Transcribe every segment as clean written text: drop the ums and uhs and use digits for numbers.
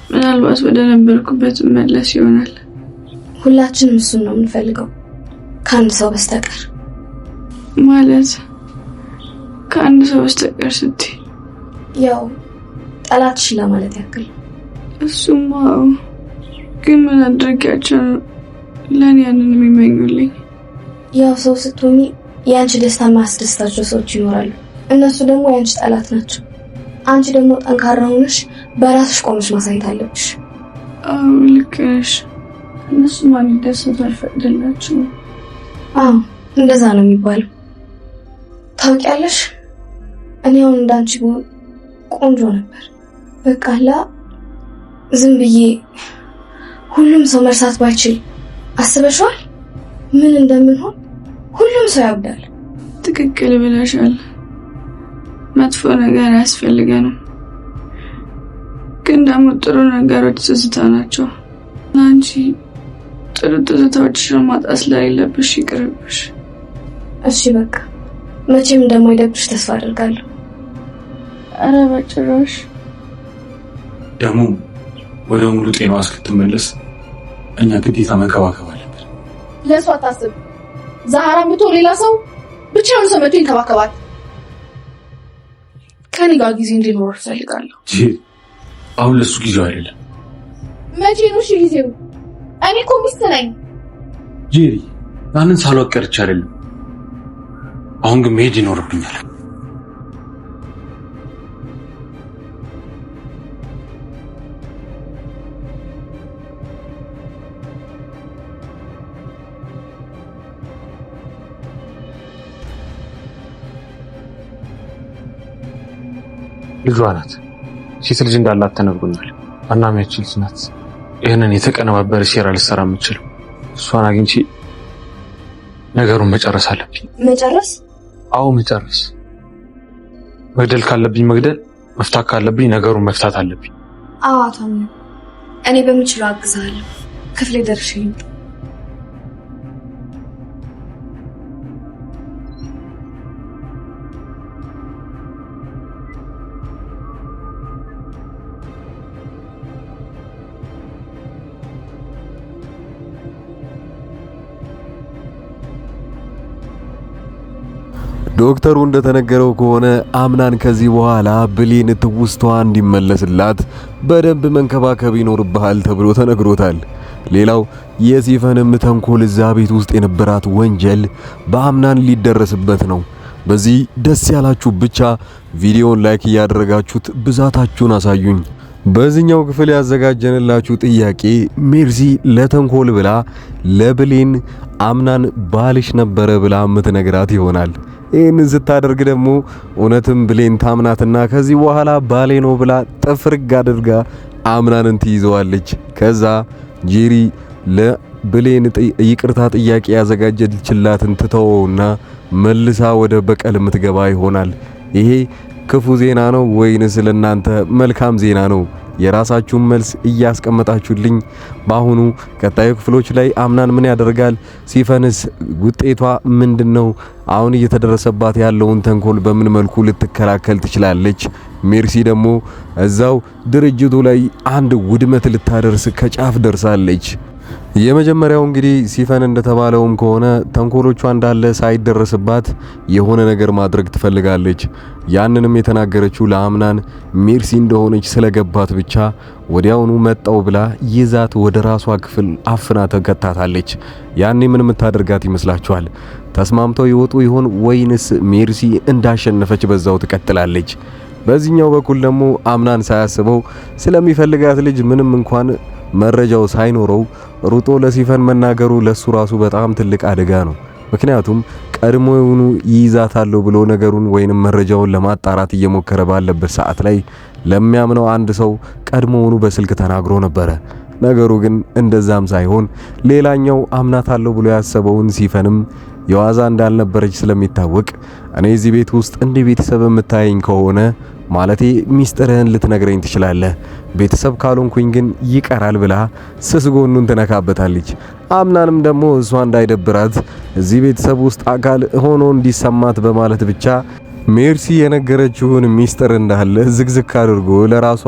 ምናልባት ወደ ነበርኩበት መለስ ይሆናል። ሁላችንም እሱን ነው የምንፈልገው ከአንድ ሰው በስተቀር። ማለት ከአንድ ሰው በስተቀር ስትይ? ያው ጠላትሽ ለማለት ያክል። እሱማ ግን ምን አድርጊያቸው ለኔ ያንን የሚመኙልኝ? ያው ሰው ስትሆኚ ያንቺ ደስታ ማስደስታቸው ሰዎች ይኖራሉ። እነሱ ደግሞ ያንቺ ጠላት ናቸው። አንቺ ደግሞ ጠንካራ ሆነሽ በራስሽ ቆመሽ ማሳየት አለብሽ። አዎ ልክ ነሽ። እነሱ ማን ይደሰቱ አልፈቅድላቸው። አዎ እንደዛ ነው የሚባለው። ታውቂያለሽ እኔ አሁን እንዳንቺ ብሆን ቆንጆ ነበር። በቃላ ዝም ብዬ ሁሉም ሰው መርሳት ባይችል አስበሽዋል ምን እንደምንሆን? ሁሉም ሰው ያብዳል። ትክክል ብለሻል። መጥፎ ነገር ያስፈልገናል። ግን ደግሞ ጥሩ ነገሮች ትዝታ ናቸው። አንቺ ጥሩ ትዝታዎችሽን ማጣት ስለሌለብሽ ይቅርብሽ። እሺ በቃ መቼም እንደማይደብሽ ተስፋ አደርጋለሁ። ኧረ በጭራሽ። ደግሞ ወደ ሙሉ ጤናዋ እስክትመለስ እኛ ግዴታ መንከባከብ አለብን። ለሷ አታስብ። ዛህራም ብትሆን ሌላ ሰው ብቻውን ሰው መጥቶ ይንከባከባል። ከኔ ጋር ጊዜ እንዲኖር እፈልጋለሁ። አሁን ለሱ ጊዜው አይደለም። መቼ ነው እሺ ጊዜው? እኔ እኮ ሚስት ነኝ። ጄሪ ያንን ሳልወቀርች አይደለም። አሁን ግን መሄድ ይኖርብኛል። ልጇ ናት። ሴት ልጅ እንዳላት ተነግሮኛል። እናም ያቺ ልጅ ናት ይሄንን የተቀነባበረ ሴራ ልትሰራ የምትችለው። እሷን አግኝቼ ነገሩን መጨረስ አለብኝ። መጨረስ? አዎ መጨረስ። መግደል ካለብኝ መግደል፣ መፍታት ካለብኝ ነገሩን መፍታት አለብኝ። አዎ አቶ እኔ በምችለው አግዛለሁ። ክፍሌ ደርሼ ዶክተሩ እንደተነገረው ከሆነ አምናን ከዚህ በኋላ ብሌን ትውስቷ እንዲመለስላት በደንብ መንከባከብ ይኖርብሃል ተብሎ ተነግሮታል። ሌላው የሲፈንም ተንኮል እዛ ቤት ውስጥ የነበራት ወንጀል በአምናን ሊደረስበት ነው። በዚህ ደስ ያላችሁ ብቻ ቪዲዮውን ላይክ እያደረጋችሁት ብዛታችሁን አሳዩኝ። በዚህኛው ክፍል ያዘጋጀንላችሁ ጥያቄ ሜርሲ ለተንኮል ብላ ለብሌን አምናን ባልሽ ነበረ ብላ የምትነግራት ይሆናል። ይህን ስታደርግ ደግሞ እውነትም ብሌን ታምናትና ከዚህ በኋላ ባሌ ነው ብላ ጥፍርግ አድርጋ አምናንን ትይዘዋለች። ከዛ ጄሪ ለብሌን ይቅርታ ጥያቄ ያዘጋጀችላትን ትተወውና መልሳ ወደ በቀል የምትገባ ይሆናል። ይሄ ክፉ ዜና ነው ወይንስ ለእናንተ መልካም ዜና ነው? የራሳችሁን መልስ እያስቀመጣችሁልኝ። በአሁኑ ቀጣዩ ክፍሎች ላይ አምናን ምን ያደርጋል? ሲፈንስ ውጤቷ ምንድነው? አሁን እየተደረሰባት ያለውን ተንኮል በምን መልኩ ልትከላከል ትችላለች? ሜርሲ ደግሞ እዛው ድርጅቱ ላይ አንድ ውድመት ልታደርስ ከጫፍ ደርሳለች። የመጀመሪያው እንግዲህ ሲፈን እንደተባለውም ከሆነ ተንኮሎቿ እንዳለ ሳይደረስባት የሆነ ነገር ማድረግ ትፈልጋለች። ያንንም የተናገረችው ለአምናን ሜርሲ እንደሆነች ስለገባት ብቻ ወዲያውኑ መጣው ብላ ይዛት ወደ ራሷ ክፍል አፍና ተከታታለች። ያኔ ምን የምታደርጋት ይመስላችኋል? ተስማምተው ይወጡ ይሆን ወይንስ ሜርሲ እንዳሸነፈች በዛው ትቀጥላለች? በዚህኛው በኩል ደግሞ አምናን ሳያስበው ስለሚፈልጋት ልጅ ምንም እንኳን መረጃው ሳይኖረው ሩጦ ለሲፈን መናገሩ ለሱ ራሱ በጣም ትልቅ አደጋ ነው። ምክንያቱም ቀድሞውኑ ይይዛታለሁ ብሎ ነገሩን ወይንም መረጃውን ለማጣራት እየሞከረ ባለበት ሰዓት ላይ ለሚያምነው አንድ ሰው ቀድሞውኑ በስልክ ተናግሮ ነበረ። ነገሩ ግን እንደዛም ሳይሆን ሌላኛው አምናታለሁ ብሎ ያሰበውን ሲፈንም የዋዛ እንዳልነበረች ስለሚታወቅ እኔ እዚህ ቤት ውስጥ እንደ ቤተሰብ የምታየኝ ከሆነ ማለቴ ሚስጥርህን ልትነግረኝ ትችላለህ፣ ቤተሰብ ካልሆንኩኝ ግን ይቀራል ብላ ስስጎኑን ትነካበታለች። አምናንም ደግሞ እሷ እንዳይደብራት እዚህ ቤተሰብ ውስጥ አካል ሆኖ እንዲሰማት በማለት ብቻ ሜርሲ የነገረችውን ሚስጥር እንዳለ ዝግዝግ አድርጎ ለራሷ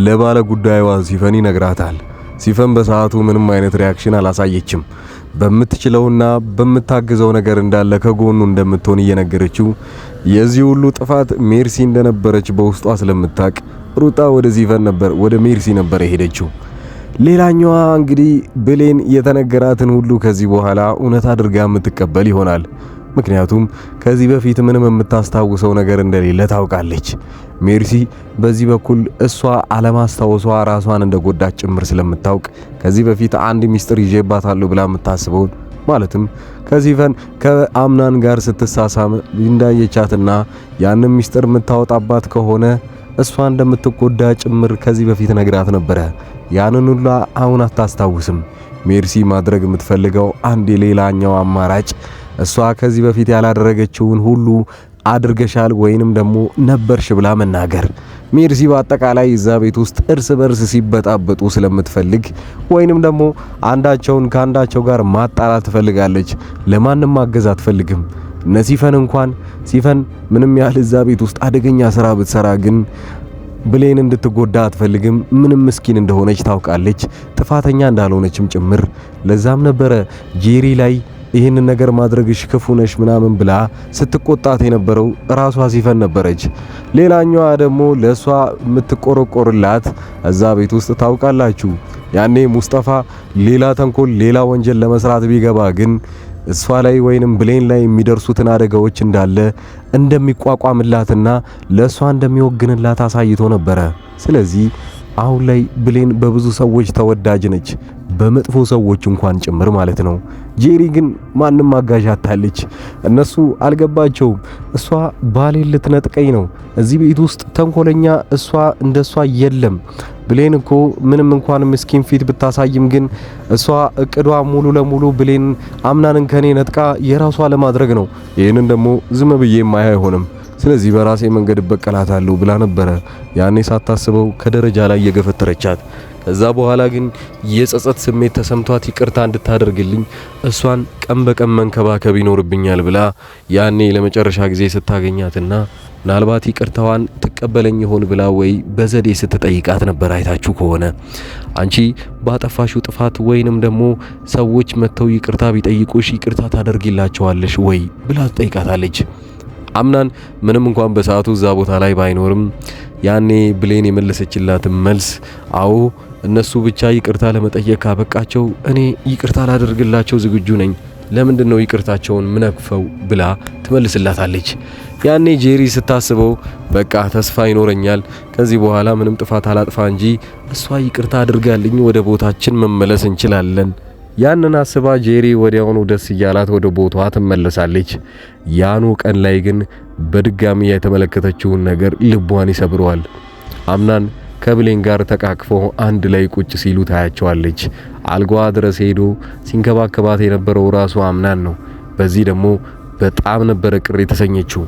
ለባለ ጉዳዩዋ ሲፈን ይነግራታል። ሲፈን በሰዓቱ ምንም አይነት ሪያክሽን አላሳየችም። በምትችለውና በምታግዘው ነገር እንዳለ ከጎኑ እንደምትሆን እየነገረችው የዚህ ሁሉ ጥፋት ሜርሲ እንደነበረች በውስጧ ስለምታቅ ሩጣ ወደ ሜርሲ ነበር የሄደችው። ሌላኛዋ እንግዲህ ብሌን የተነገራትን ሁሉ ከዚህ በኋላ እውነት አድርጋ የምትቀበል ይሆናል። ምክንያቱም ከዚህ በፊት ምንም የምታስታውሰው ነገር እንደሌለ ታውቃለች። ሜርሲ በዚህ በኩል እሷ አለማስታወሷ ራሷን እንደጎዳች ጭምር ስለምታውቅ ከዚህ በፊት አንድ ሚስጥር ይዤባታለሁ ብላ የምታስበውን ማለትም ከሲፈን ከአምናን ጋር ስትሳሳም እንዳየቻትና ያንን ሚስጥር የምታወጣባት ከሆነ እሷ እንደምትጎዳ ጭምር ከዚህ በፊት ነግራት ነበረ። ያንን ሁሉ አሁን አታስታውስም። ሜርሲ ማድረግ የምትፈልገው አንድ ሌላኛው አማራጭ እሷ ከዚህ በፊት ያላደረገችውን ሁሉ አድርገሻል ወይንም ደግሞ ነበርሽ ብላ መናገር። ሜርሲ በአጠቃላይ እዛ ቤት ውስጥ እርስ በርስ ሲበጣበጡ ስለምትፈልግ ወይንም ደግሞ አንዳቸውን ከአንዳቸው ጋር ማጣላት ትፈልጋለች። ለማንም ማገዝ አትፈልግም። ነሲፈን እንኳን ሲፈን ምንም ያህል እዛ ቤት ውስጥ አደገኛ ስራ ብትሰራ ግን ብሌን እንድትጎዳ አትፈልግም። ምንም ምስኪን እንደሆነች ታውቃለች፣ ጥፋተኛ እንዳልሆነችም ጭምር። ለዛም ነበረ ጄሪ ላይ ይህንን ነገር ማድረግሽ ክፉ ነሽ ምናምን ብላ ስትቆጣት የነበረው ራሷ ሲፈን ነበረች። ሌላኛዋ ደግሞ ለሷ የምትቆረቆርላት እዛ ቤት ውስጥ ታውቃላችሁ፣ ያኔ ሙስጠፋ ሌላ ተንኮል ሌላ ወንጀል ለመስራት ቢገባ ግን እሷ ላይ ወይንም ብሌን ላይ የሚደርሱትን አደጋዎች እንዳለ እንደሚቋቋምላትና ለሷ እንደሚወግንላት አሳይቶ ነበረ። ስለዚህ አሁን ላይ ብሌን በብዙ ሰዎች ተወዳጅ ነች፣ በመጥፎ ሰዎች እንኳን ጭምር ማለት ነው። ጄሪ ግን ማንም አጋዥ አታለች። እነሱ አልገባቸውም። እሷ ባሌን ልትነጥቀኝ ነው፣ እዚህ ቤት ውስጥ ተንኮለኛ እሷ እንደሷ የለም። ብሌን እኮ ምንም እንኳን ምስኪን ፊት ብታሳይም ግን እሷ እቅዷ ሙሉ ለሙሉ ብሌን አምናንን ከኔ ነጥቃ የራሷ ለማድረግ ነው። ይህንን ደግሞ ዝም ብዬ ማያ አይሆንም። ስለዚህ በራሴ መንገድ በቀላታለሁ ብላ ነበረ ያኔ ሳታስበው ከደረጃ ላይ የገፈተረቻት። ከዛ በኋላ ግን የጸጸት ስሜት ተሰምቷት ይቅርታ እንድታደርግልኝ እሷን ቀን በቀን መንከባከብ ይኖርብኛል ብላ ያኔ ለመጨረሻ ጊዜ ስታገኛትና ምናልባት ይቅርታዋን ትቀበለኝ ይሆን ብላ ወይ በዘዴ ስትጠይቃት ነበር። አይታችሁ ከሆነ አንቺ ባጠፋሽው ጥፋት ወይንም ደግሞ ሰዎች መተው ይቅርታ ቢጠይቁሽ ይቅርታ ታደርጊላቸዋለሽ ወይ ብላ ትጠይቃታለች። አምናን ምንም እንኳን በሰዓቱ እዛ ቦታ ላይ ባይኖርም ያኔ ብሌን የመለሰችላት መልስ አዎ እነሱ ብቻ ይቅርታ ለመጠየቅ ካበቃቸው እኔ ይቅርታ ላደርግላቸው ዝግጁ ነኝ፣ ለምንድን ነው ይቅርታቸውን ምነክፈው ብላ ትመልስላታለች። ያኔ ጄሪ ስታስበው በቃ ተስፋ ይኖረኛል፣ ከዚህ በኋላ ምንም ጥፋት አላጥፋ እንጂ እሷ ይቅርታ አድርጋልኝ ወደ ቦታችን መመለስ እንችላለን። ያንን አስባ ጄሪ ወዲያውኑ ደስ እያላት ወደ ቦታዋ ትመለሳለች። ያኑ ቀን ላይ ግን በድጋሚ የተመለከተችውን ነገር ልቧን ይሰብረዋል። አምናን ከብሌን ጋር ተቃቅፎ አንድ ላይ ቁጭ ሲሉ ታያቸዋለች። አልጋዋ ድረስ ሄዶ ሲንከባከባት የነበረው ራሱ አምናን ነው። በዚህ ደግሞ በጣም ነበረ ቅር የተሰኘችው።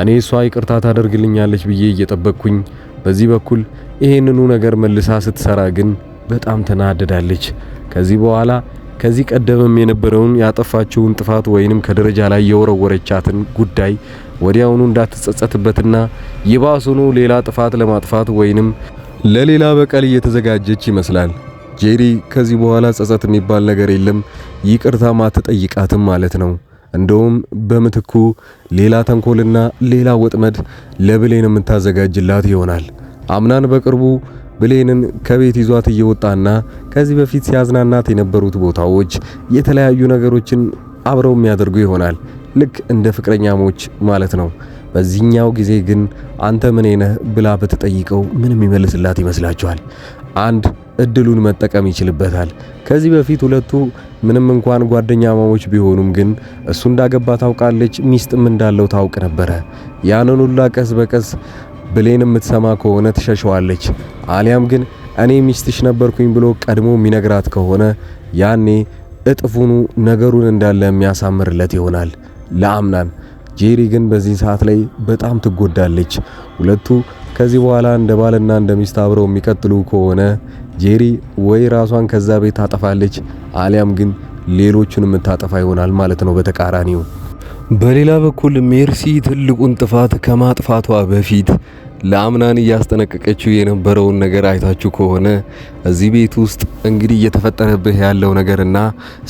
እኔ እሷ ይቅርታ ታደርግልኛለች ብዬ እየጠበቅኩኝ፣ በዚህ በኩል ይሄንኑ ነገር መልሳ ስትሰራ ግን በጣም ተናደዳለች። ከዚህ በኋላ ከዚህ ቀደምም የነበረውን ያጠፋችውን ጥፋት ወይንም ከደረጃ ላይ የወረወረቻትን ጉዳይ ወዲያውኑ እንዳትጸጸትበትና ይባሱኑ ሌላ ጥፋት ለማጥፋት ወይንም ለሌላ በቀል እየተዘጋጀች ይመስላል። ጄሪ ከዚህ በኋላ ጸጸት የሚባል ነገር የለም፣ ይቅርታ ማትጠይቃትም ማለት ነው። እንደውም በምትኩ ሌላ ተንኮልና ሌላ ወጥመድ ለብሌን የምታዘጋጅላት ይሆናል። አምናን በቅርቡ ብሌንን ከቤት ይዟት እየወጣና ከዚህ በፊት ሲያዝናናት የነበሩት ቦታዎች የተለያዩ ነገሮችን አብረው የሚያደርጉ ይሆናል። ልክ እንደ ፍቅረኛሞች ማለት ነው። በዚህኛው ጊዜ ግን አንተ ምን ነህ ብላ ብትጠይቀው ምን የሚመልስላት ይመስላችኋል? አንድ እድሉን መጠቀም ይችልበታል። ከዚህ በፊት ሁለቱ ምንም እንኳን ጓደኛማዎች ቢሆኑም ግን እሱ እንዳገባ ታውቃለች፣ ሚስጥም እንዳለው ታውቅ ነበረ። ያንን ሁሉ ቀስ በቀስ ብሌን የምትሰማ ከሆነ ትሸሸዋለች። አሊያም ግን እኔ ሚስትሽ ነበርኩኝ ብሎ ቀድሞ የሚነግራት ከሆነ ያኔ እጥፉኑ ነገሩን እንዳለ የሚያሳምርለት ይሆናል ለአምናን። ጄሪ ግን በዚህ ሰዓት ላይ በጣም ትጎዳለች። ሁለቱ ከዚህ በኋላ እንደ ባልና እንደ ሚስት አብረው የሚቀጥሉ ከሆነ ጄሪ ወይ ራሷን ከዛ ቤት ታጠፋለች፣ አሊያም ግን ሌሎቹን የምታጠፋ ይሆናል ማለት ነው በተቃራኒው። በሌላ በኩል ሜርሲ ትልቁን ጥፋት ከማጥፋቷ በፊት ለአምናን እያስጠነቀቀችው የነበረውን ነገር አይታችሁ ከሆነ እዚህ ቤት ውስጥ እንግዲህ እየተፈጠረብህ ያለው ነገርና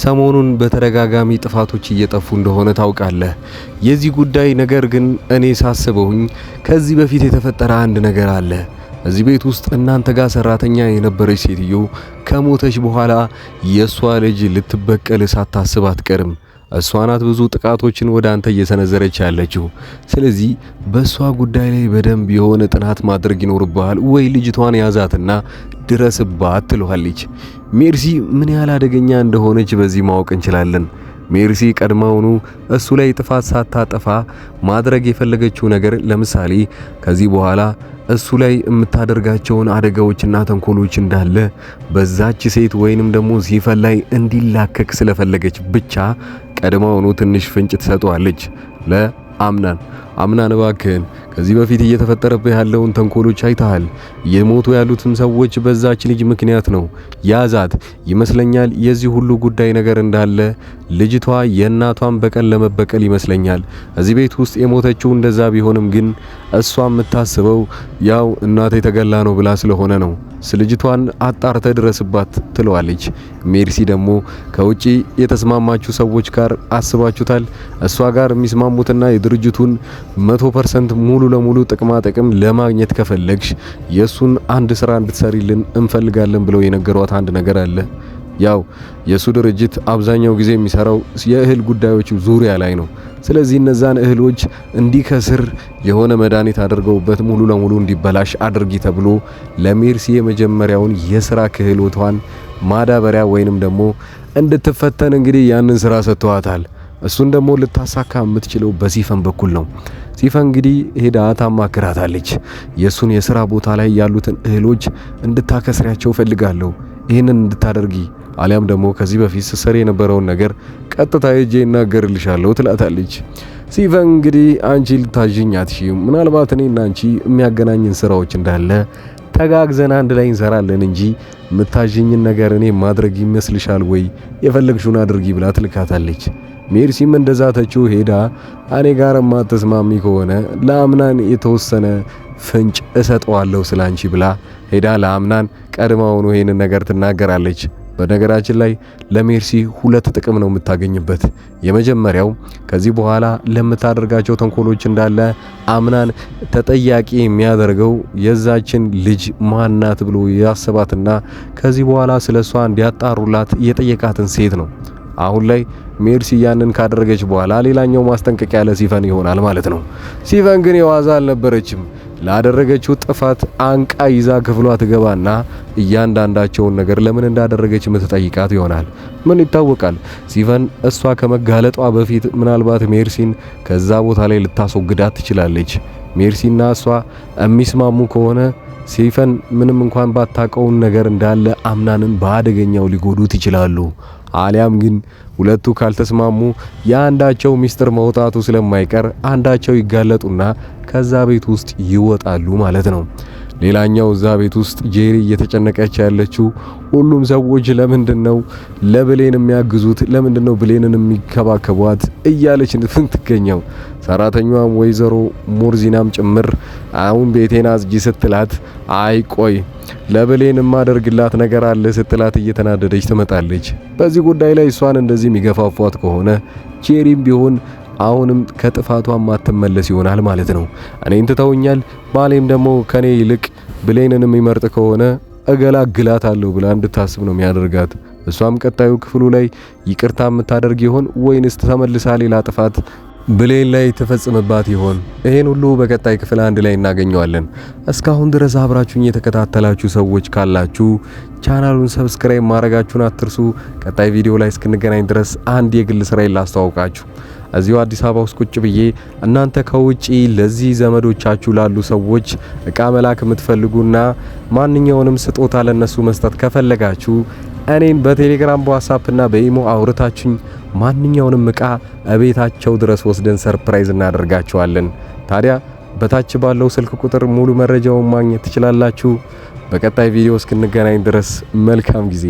ሰሞኑን በተደጋጋሚ ጥፋቶች እየጠፉ እንደሆነ ታውቃለህ። የዚህ ጉዳይ ነገር ግን እኔ ሳስበውኝ ከዚህ በፊት የተፈጠረ አንድ ነገር አለ። እዚህ ቤት ውስጥ እናንተ ጋር ሰራተኛ የነበረች ሴትዮ ከሞተች በኋላ የሷ ልጅ ልትበቀል ሳታስብ አትቀርም። እሷ ናት ብዙ ጥቃቶችን ወደ አንተ እየሰነዘረች ያለችው። ስለዚህ በሷ ጉዳይ ላይ በደንብ የሆነ ጥናት ማድረግ ይኖርብሃል፣ ወይ ልጅቷን ያዛትና ድረስባት ትለዋለች። ሜርሲ ምን ያህል አደገኛ እንደሆነች በዚህ ማወቅ እንችላለን። ሜርሲ ቀድማውኑ እሱ ላይ ጥፋት ሳታጠፋ ማድረግ የፈለገችው ነገር ለምሳሌ ከዚህ በኋላ እሱ ላይ የምታደርጋቸውን አደጋዎችና ተንኮሎች እንዳለ በዛች ሴት ወይንም ደግሞ ሲፈን ላይ እንዲላከክ ስለፈለገች ብቻ ቀድማውኑ ትንሽ ፍንጭ ትሰጠዋለች አምናን እባክህን ከዚህ በፊት እየተፈጠረብህ ያለውን ተንኮሎች አይተሃል። የሞቱ ያሉትም ሰዎች በዛች ልጅ ምክንያት ነው። ያዛት ይመስለኛል። የዚህ ሁሉ ጉዳይ ነገር እንዳለ ልጅቷ የእናቷን በቀል ለመበቀል ይመስለኛል እዚህ ቤት ውስጥ የሞተችው። እንደዛ ቢሆንም ግን እሷ የምታስበው ያው እናቴ ተገላ ነው ብላ ስለሆነ ነው። ልጅቷን አጣርተ ድረስባት ትለዋለች። ሜርሲ ደግሞ ከውጪ የተስማማችሁ ሰዎች ጋር አስባችሁታል? እሷ ጋር የሚስማሙትና የድርጅቱን 100% ሙሉ ለሙሉ ጥቅማ ጥቅም ለማግኘት ከፈለግሽ የሱን አንድ ስራ እንድትሰሪልን እንፈልጋለን ብለው የነገሯት አንድ ነገር አለ። ያው የሱ ድርጅት አብዛኛው ጊዜ የሚሰራው የእህል ጉዳዮች ዙሪያ ላይ ነው። ስለዚህ እነዛን እህሎች እንዲከስር የሆነ መድኃኒት አድርገውበት ሙሉ ለሙሉ እንዲበላሽ አድርጊ ተብሎ ለሜርሲ የመጀመሪያውን የስራ ክህሎቷን ማዳበሪያ ወይንም ደግሞ እንድትፈተን እንግዲህ ያንን ስራ ሰጥተዋታል። እሱን ደግሞ ልታሳካ የምትችለው በሲፈን በኩል ነው። ሲፈን እንግዲህ ሄዳ ታማክራታለች። የሱን የስራ ቦታ ላይ ያሉትን እህሎች እንድታከስሪያቸው ፈልጋለሁ፣ ይህንን እንድታደርጊ አሊያም ደግሞ ከዚህ በፊት ስሰሪ የነበረውን ነገር ቀጥታ ሄጄ እናገርልሻለሁ ትላታለች። ሲፈን እንግዲህ አንቺ ልታዥኝ አትሽም፣ ምናልባት እኔና አንቺ የሚያገናኝን ስራዎች እንዳለ ተጋግዘን አንድ ላይ እንሰራለን እንጂ የምታዥኝን ነገር እኔ ማድረግ ይመስልሻል ወይ? የፈለግሽውን አድርጊ ብላ ትልካታለች። ሜርሲም እንደዛ ተችው ሄዳ እኔ ጋር ማተስማሚ ከሆነ ለአምናን የተወሰነ ፍንጭ እሰጠዋለሁ ስላንቺ ብላ ሄዳ ለአምናን ቀድማውኑ ይሄንን ነገር ትናገራለች። በነገራችን ላይ ለሜርሲ 2 ጥቅም ነው የምታገኝበት። የመጀመሪያው ከዚህ በኋላ ለምታደርጋቸው ተንኮሎች እንዳለ አምናን ተጠያቂ የሚያደርገው የዛችን ልጅ ማናት ብሎ ያሰባትና ከዚህ በኋላ ስለሷ እንዲያጣሩላት የጠየቃትን ሴት ነው። አሁን ላይ ሜርሲ ያንን ካደረገች በኋላ ሌላኛው ማስጠንቀቂያ ለሲፈን ይሆናል ማለት ነው። ሲፈን ግን የዋዛ አልነበረችም። ላደረገችው ጥፋት አንቃ ይዛ ክፍሏ ትገባና እያንዳንዳቸውን ነገር ለምን እንዳደረገች የምትጠይቃት ይሆናል። ምን ይታወቃል፣ ሲፈን እሷ ከመጋለጧ በፊት ምናልባት ሜርሲን ከዛ ቦታ ላይ ልታስወግዳት ትችላለች። ሜርሲና እሷ የሚስማሙ ከሆነ ሲፈን ምንም እንኳን ባታቀውን ነገር እንዳለ አምናንን በአደገኛው ሊጎዱት ይችላሉ። አሊያም ግን ሁለቱ ካልተስማሙ የአንዳቸው ሚስጥር መውጣቱ ስለማይቀር አንዳቸው ይጋለጡና ከዛ ቤት ውስጥ ይወጣሉ ማለት ነው። ሌላኛው እዛ ቤት ውስጥ ጄሪ እየተጨነቀች ያለችው ሁሉም ሰዎች ለምንድነው ለብሌን የሚያግዙት? ለምንድነው ብሌንን የሚከባከቧት? እያለች ትገኘው። ሰራተኛዋም ወይዘሮ ሙርዚናም ጭምር አሁን ቤቴን አዝጂ ስትላት አይ ቆይ ለብሌን ማደርግላት ነገር አለ ስትላት እየተናደደች ትመጣለች። በዚህ ጉዳይ ላይ እሷን እንደዚህ የሚገፋፏት ከሆነ ጄሪም ቢሆን አሁንም ከጥፋቷ ማትመለስ ይሆናል ማለት ነው። እኔን ትተውኛል፣ ባሌም ደግሞ ከኔ ይልቅ ብሌንን የሚመርጥ ከሆነ እገላግላታለሁ ብላ እንድታስብ ነው የሚያደርጋት። እሷም ቀጣዩ ክፍሉ ላይ ይቅርታ የምታደርግ ይሆን ወይንስ ተመልሳ ሌላ ጥፋት ብሌን ላይ ተፈጽመባት ይሆን? ይሄን ሁሉ በቀጣይ ክፍል 1 ላይ እናገኘዋለን። እስካሁን ድረስ አብራችሁኝ የተከታተላችሁ ሰዎች ካላችሁ ቻናሉን ሰብስክራይብ ማድረጋችሁን አትርሱ። ቀጣይ ቪዲዮ ላይ እስክንገናኝ ድረስ አንድ የግል ስራዬን ላስተዋውቃችሁ። እዚሁ አዲስ አበባ ውስጥ ቁጭ ብዬ እናንተ ከውጪ ለዚህ ዘመዶቻችሁ ላሉ ሰዎች እቃ መላክ የምትፈልጉና ማንኛውንም ስጦታ ለነሱ መስጠት ከፈለጋችሁ እኔን በቴሌግራም በዋትስአፕና በኢሞ አውርታችሁኝ ማንኛውንም እቃ እቤታቸው ድረስ ወስደን ሰርፕራይዝ እናደርጋቸዋለን። ታዲያ በታች ባለው ስልክ ቁጥር ሙሉ መረጃውን ማግኘት ትችላላችሁ። በቀጣይ ቪዲዮ እስክንገናኝ ድረስ መልካም ጊዜ